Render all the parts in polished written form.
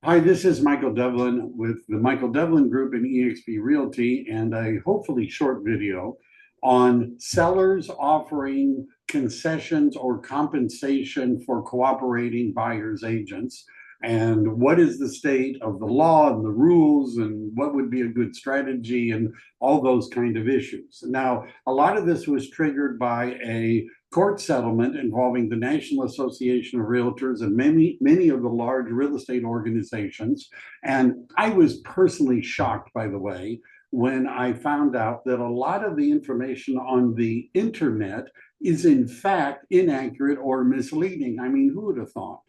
Hi, this is Michael Devlin with the Michael Devlin Group in eXp Realty and a hopefully short video on sellers offering concessions or compensation for cooperating buyers agents and what is the state of the law and the rules and what would be a good strategy and all those kind of issues. Now, a lot of this was triggered by a court settlement involving the National Association of Realtors and many of the large real estate organizations. And I was personally shocked, by the way, when I found out that a lot of the information on the internet is in fact inaccurate or misleading. I mean, who would have thought?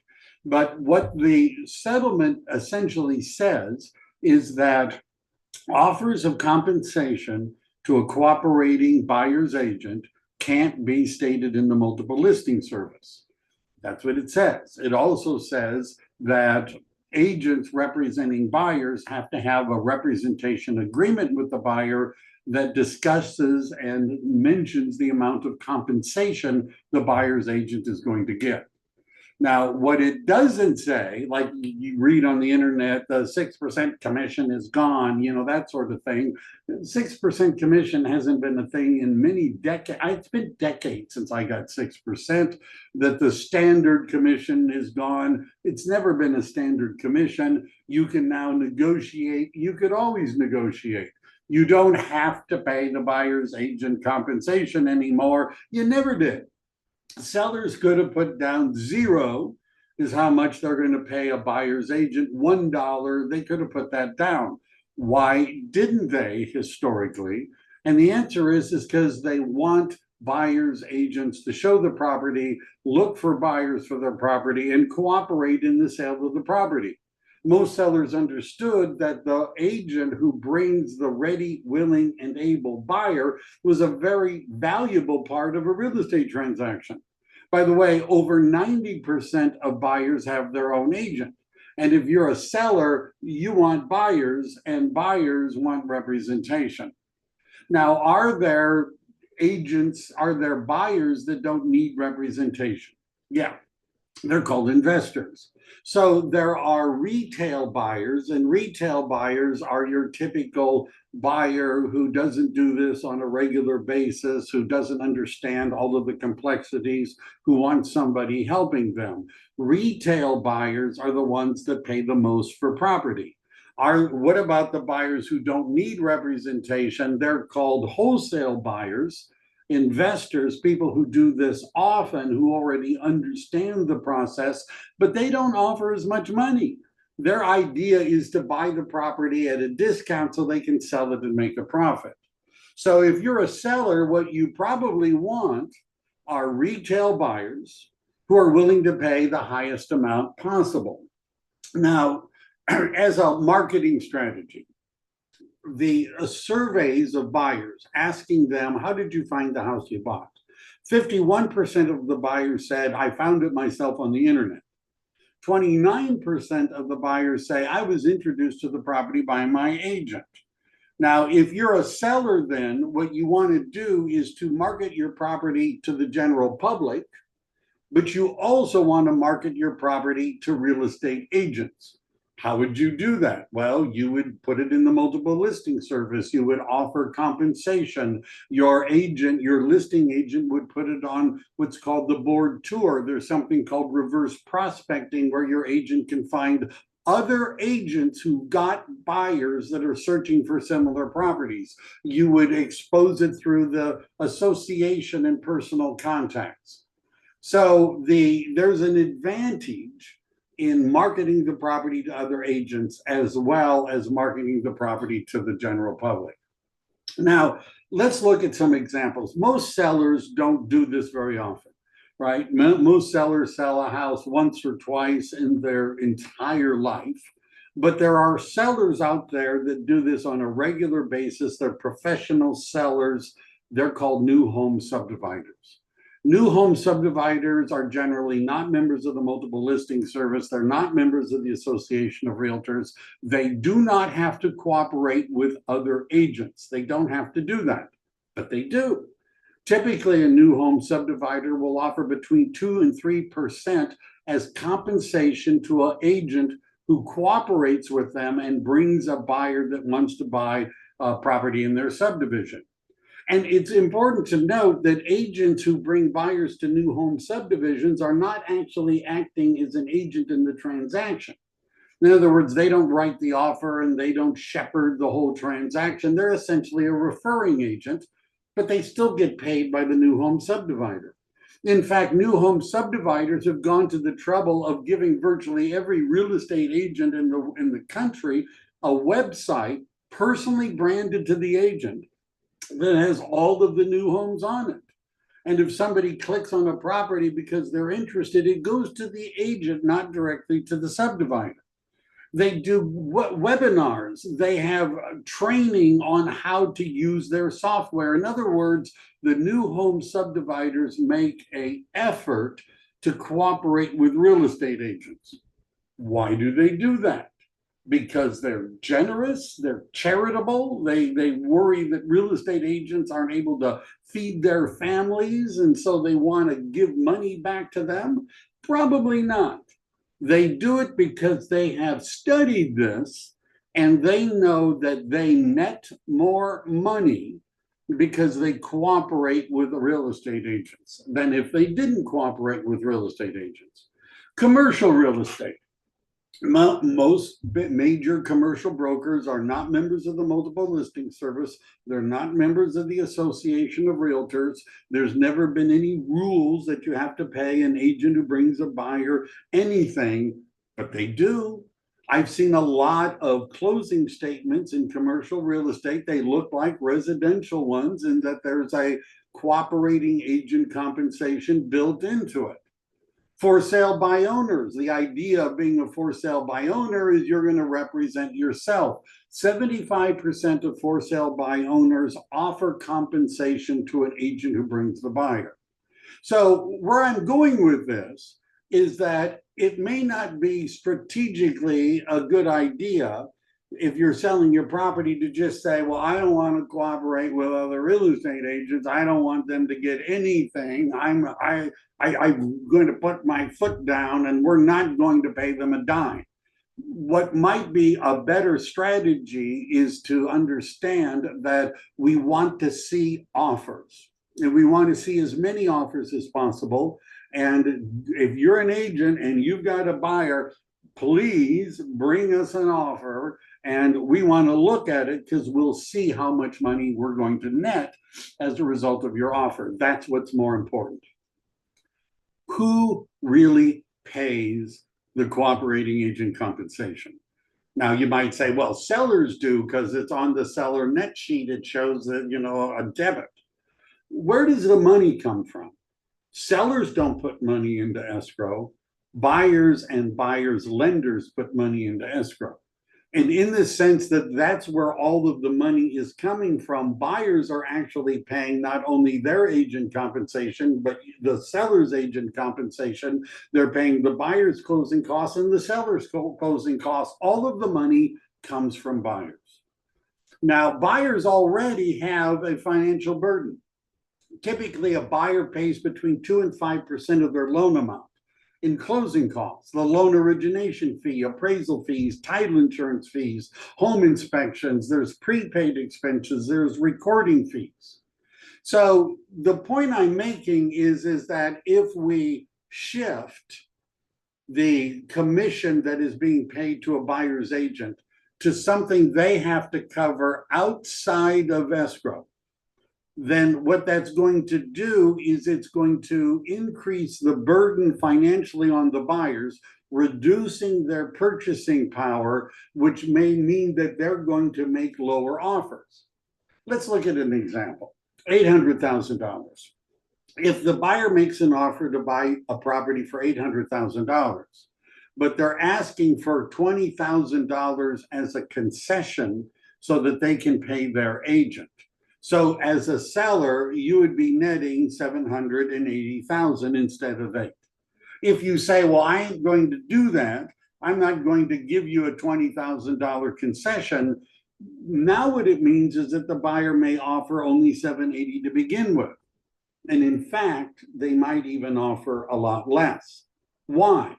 But what the settlement essentially says is that offers of compensation to a cooperating buyer's agent can't be stated in the multiple listing service. That's what it says. It also says that agents representing buyers have to have a representation agreement with the buyer that discusses and mentions the amount of compensation the buyer's agent is going to get. Now, what it doesn't say, like you read on the internet, the 6% commission is gone, that sort of thing. 6% commission hasn't been a thing in many decades. It's been decades since I got 6%, that the standard commission is gone. It's never been a standard commission. You can now negotiate. You could always negotiate. You don't have to pay the buyer's agent compensation anymore. You never did. Sellers could have put down zero is how much they're going to pay a buyer's agent. $1, they could have put that down. Why didn't they historically? And the answer is because they want buyers agents to show the property, look for buyers for their property, and cooperate in the sale of the property. Most sellers understood that the agent who brings the ready, willing, and able buyer was a very valuable part of a real estate transaction. By the way, over 90% of buyers have their own agent. And if you're a seller, you want buyers, and buyers want representation. Now, are there agents, are there buyers that don't need representation? Yeah, they're called investors. So there are retail buyers, and retail buyers are your typical buyer who doesn't do this on a regular basis, who doesn't understand all of the complexities, who wants somebody helping them. Retail buyers are the ones that pay the most for property. What about the buyers who don't need representation? They're called wholesale buyers. Investors, people who do this often, who already understand the process, but they don't offer as much money. Their idea is to buy the property at a discount so they can sell it and make a profit. So if you're a seller, what you probably want are retail buyers who are willing to pay the highest amount possible. Now, as a marketing strategy, the surveys of buyers asking them, how did you find the house you bought? 51% of the buyers said, I found it myself on the internet. 29% of the buyers say, I was introduced to the property by my agent. Now, if you're a seller, then what you want to do is to market your property to the general public, but you also want to market your property to real estate agents. How would you do that? Well, you would put it in the multiple listing service. You would offer compensation. Your agent, your listing agent, would put it on what's called the board tour. There's something called reverse prospecting where your agent can find other agents who got buyers that are searching for similar properties. You would expose it through the association and personal contacts. So there's an advantage in marketing the property to other agents as well as marketing the property to the general public. Now, let's look at some examples. Most sellers don't do this very often, right? Most sellers sell a house once or twice in their entire life. But there are sellers out there that do this on a regular basis. They're professional sellers. They're called new home subdividers. New home subdividers are generally not members of the multiple listing service. They're not members of the Association of Realtors. They do not have to cooperate with other agents. They don't have to do that, but they do. Typically, a new home subdivider will offer between 2 and 3% as compensation to an agent who cooperates with them and brings a buyer that wants to buy property in their subdivision. And it's important to note that agents who bring buyers to new home subdivisions are not actually acting as an agent in the transaction. In other words, they don't write the offer and they don't shepherd the whole transaction. They're essentially a referring agent, but they still get paid by the new home subdivider. In fact, new home subdividers have gone to the trouble of giving virtually every real estate agent in the country a website personally branded to the agent that has all of the new homes on it. And if somebody clicks on a property because they're interested, it goes to the agent, not directly to the subdivider. They do webinars. They have training on how to use their software. In other words, the new home subdividers make an effort to cooperate with real estate agents. Why do they do that? Because they're generous, they're charitable, they worry that real estate agents aren't able to feed their families, and so they want to give money back to them? Probably not. They do it because they have studied this and they know that they net more money because they cooperate with the real estate agents than if they didn't cooperate with real estate agents. Commercial real estate. Most major commercial brokers are not members of the multiple listing service. They're not members of the Association of Realtors. There's never been any rules that you have to pay an agent who brings a buyer anything, but they do. I've seen a lot of closing statements in commercial real estate. They look like residential ones in that there's a cooperating agent compensation built into it. For sale by owners, the idea of being a for sale by owner is you're going to represent yourself. 75% of for sale by owners offer compensation to an agent who brings the buyer. So where I'm going with this is that it may not be strategically a good idea if you're selling your property to just say, well, I don't want to cooperate with other real estate agents. I don't want them to get anything. I'm going to put my foot down and we're not going to pay them a dime. What might be a better strategy is to understand that we want to see offers and we want to see as many offers as possible. And if you're an agent and you've got a buyer, please bring us an offer and we want to look at it because we'll see how much money we're going to net as a result of your offer. That's what's more important. Who really pays the cooperating agent compensation? Now you might say, well, sellers do because it's on the seller net sheet. It shows that, a debit. Where does the money come from? Sellers don't put money into escrow. Buyers and buyers' lenders put money into escrow. And in the sense that that's where all of the money is coming from, buyers are actually paying not only their agent compensation, but the seller's agent compensation. They're paying the buyer's closing costs and the seller's closing costs. All of the money comes from buyers. Now, buyers already have a financial burden. Typically, a buyer pays between 2 and 5% of their loan amount in closing costs, the loan origination fee, appraisal fees, title insurance fees, home inspections, there's prepaid expenses, there's recording fees. So the point I'm making is that if we shift the commission that is being paid to a buyer's agent to something they have to cover outside of escrow, then what that's going to do is it's going to increase the burden financially on the buyers, reducing their purchasing power, which may mean that they're going to make lower offers. Let's look at an example. $800,000. If the buyer makes an offer to buy a property for $800,000, but they're asking for $20,000 as a concession so that they can pay their agent. So as a seller, you would be netting $780,000 instead of $8,000. If you say, well, I ain't going to do that, I'm not going to give you a $20,000 concession. Now what it means is that the buyer may offer only $780,000 to begin with. And in fact, they might even offer a lot less. Why?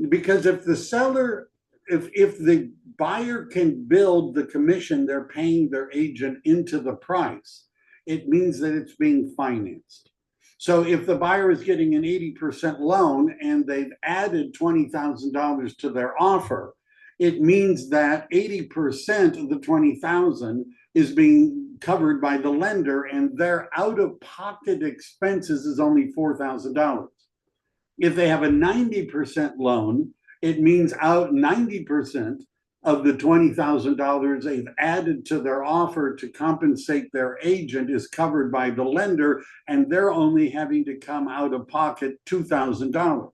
Because if the seller if the buyer can build the commission they're paying their agent into the price, it means that it's being financed. So if the buyer is getting an 80% loan and they've added $20,000 to their offer, it means that 80% of the 20,000 is being covered by the lender, and their out-of-pocket expenses is only $4,000. If they have a 90% loan, it means out 90% of the $20,000 they've added to their offer to compensate their agent is covered by the lender, and they're only having to come out of pocket $2,000.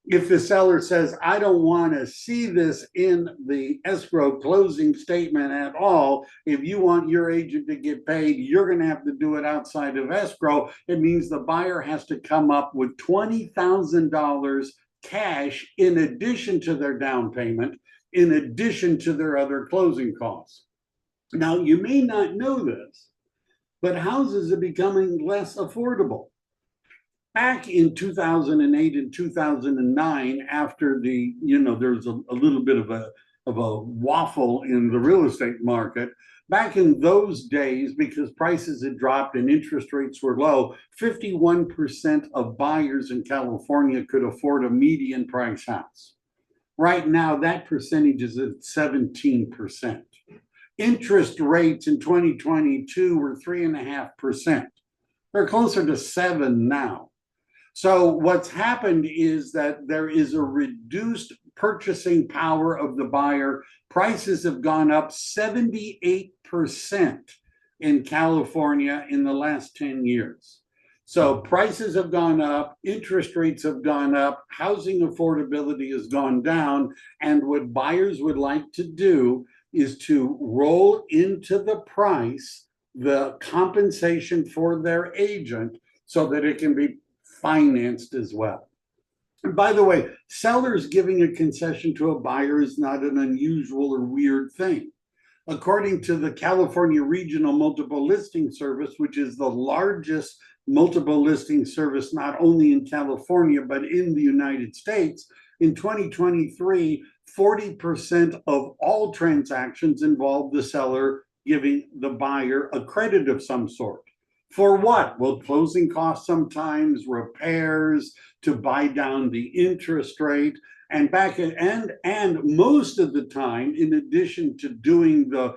If the seller says, I don't want to see this in the escrow closing statement at all, if you want your agent to get paid, you're going to have to do it outside of escrow. It means the buyer has to come up with $20,000 cash in addition to their down payment, in addition to their other closing costs. Now, you may not know this, but houses are becoming less affordable. Back in 2008 and 2009, after there's a little bit of a waffle in the real estate market. Back in those days, because prices had dropped and interest rates were low, 51% of buyers in California could afford a median price house. Right now, that percentage is at 17%. Interest rates in 2022 were 3.5%. They're closer to 7% now. So what's happened is that there is a reduced purchasing power of the buyer. Prices have gone up 78% in California in the last 10 years. So prices have gone up, interest rates have gone up, housing affordability has gone down, and what buyers would like to do is to roll into the price the compensation for their agent so that it can be financed as well. And by the way, sellers giving a concession to a buyer is not an unusual or weird thing. According to the California Regional Multiple Listing Service, which is the largest multiple listing service not only in California but in the United States, in 2023, 40% of all transactions involve the seller giving the buyer a credit of some sort. For what? Well, closing costs sometimes, repairs, to buy down the interest rate, and most of the time, in addition to doing the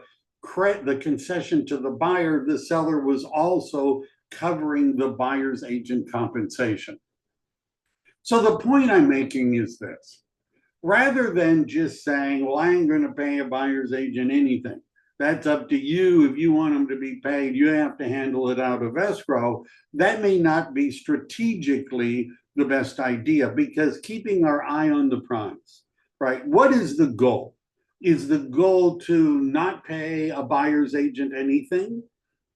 concession to the buyer, the seller was also covering the buyer's agent compensation. So the point I'm making is this: rather than just saying, well, I ain't going to pay a buyer's agent anything. That's up to you. If you want them to be paid, you have to handle it out of escrow. That may not be strategically the best idea, because keeping our eye on the prize, right? What is the goal? Is the goal to not pay a buyer's agent anything?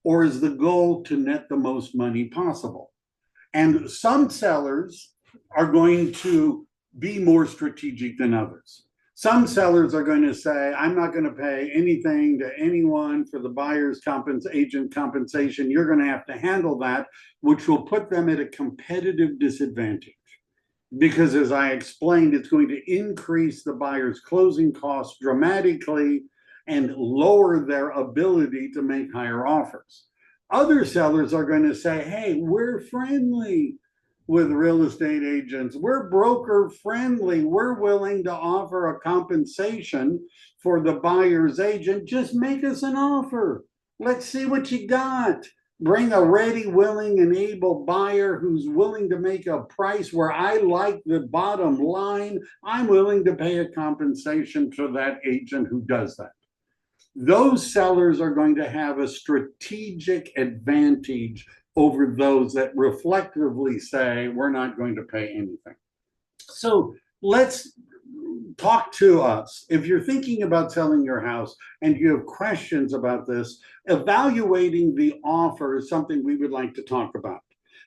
Or is the goal to net the most money possible? And some sellers are going to be more strategic than others. Some sellers are going to say, I'm not going to pay anything to anyone for the buyer's agent compensation. You're going to have to handle that, which will put them at a competitive disadvantage. Because as I explained, it's going to increase the buyer's closing costs dramatically and lower their ability to make higher offers. Other sellers are going to say, hey, we're friendly with real estate agents. We're broker friendly. We're willing to offer a compensation for the buyer's agent. Just make us an offer. Let's see what you got. Bring a ready, willing, and able buyer who's willing to make a price where I like the bottom line. I'm willing to pay a compensation to that agent who does that. Those sellers are going to have a strategic advantage over those that reflectively say, we're not going to pay anything. So let's talk to us. If you're thinking about selling your house and you have questions about this, evaluating the offer is something we would like to talk about.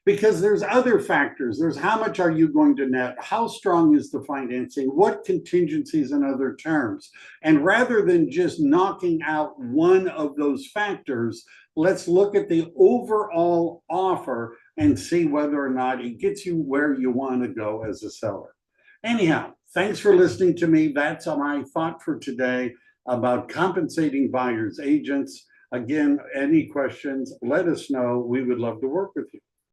Because there's other factors. There's how much are you going to net? How strong is the financing? What contingencies and other terms? And rather than just knocking out one of those factors, let's look at the overall offer and see whether or not it gets you where you want to go as a seller. Anyhow, thanks for listening to me. That's my thought for today about compensating buyers agents. Again, any questions, let us know. We would love to work with you.